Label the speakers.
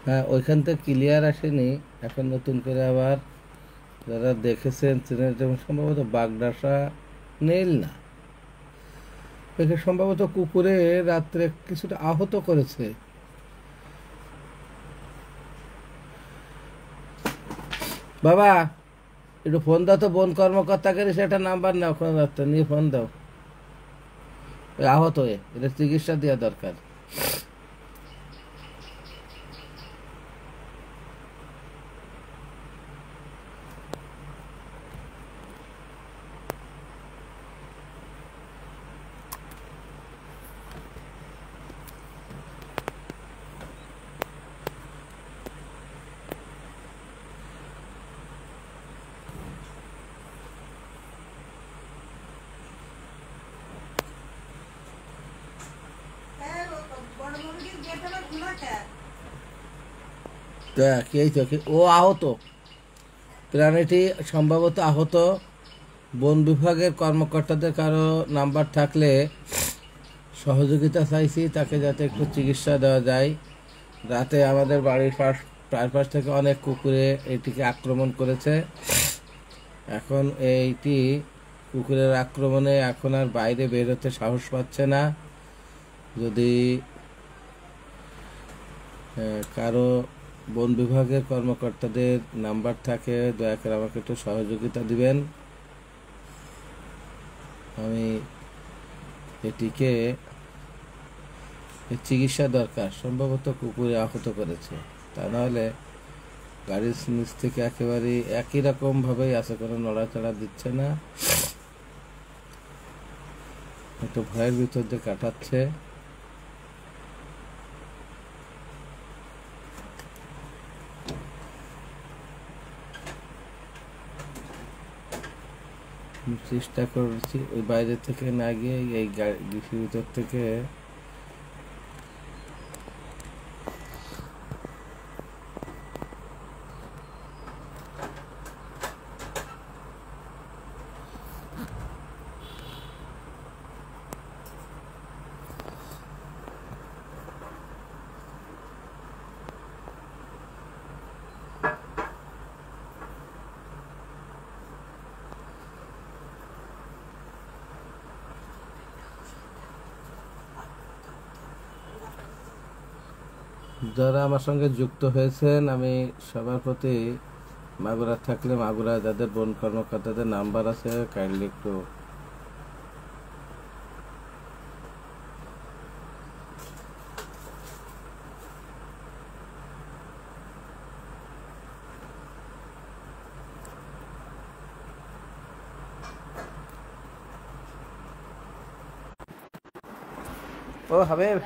Speaker 1: হ্যাঁ, ওইখান থেকে ক্লিয়ার আসেনি। এখন নতুন করে আবার যারা দেখেছেন চেনেন, যেমন সম্ভবত বাগডাসা নীল না, একে সম্ভবত কুকুরে রাত্রে কিছুটা আহত করেছে। বাবা, একটু ফোন দাও তো, বন কর্মকর্তাকে, সেটা নাম্বার নাও, কোনো রাত্রে নিয়ে ফোন দাও। ওই আহত হয়ে এটা চিকিৎসা দেওয়া দরকার। ও আহত, প্রাণীটি সম্ভবত আহত। বন বিভাগের কর্মকর্তাদের কারো নাম্বার থাকলে সহযোগিতা চাইছি, তাকে যাতে একটু চিকিৎসা দেওয়া যায়। রাতে আমাদের বাড়ির চারপাশ থেকে অনেক কুকুরে এটিকে আক্রমণ করেছে। এখন এইটি কুকুরের আক্রমণে এখন আর বাইরে বেরোতে সাহস পাচ্ছে না। যদি কারো বন বিভাগের কর্মকর্তাদের নাম্বার থাকে, দয়া করে আমাকে একটু সহযোগিতা দিবেন। আমি এটিকে চিকিৎসা দরকার, সম্ভবত কুকুরে আহত করেছে। তা নাহলে গাড়ির নিচ থেকে একেবারে একই রকম ভাবেই আছে, কোনো নড়াচড়া দিচ্ছে না, একটু ভয়ের ভিতর দিয়ে কাটাচ্ছে। চেষ্টা করছি ওই বাইরে থেকে না গিয়ে এই গাড়ির ভিতর থেকে যারা আমার সঙ্গে যুক্ত হয়েছেন, আমি সবার প্রতি মাগুরা থাকলে, মাগুরা যাদের বন কর্মকর্তাদের নাম্বার আছে, কাইন্ডলি একটু ও হাবিব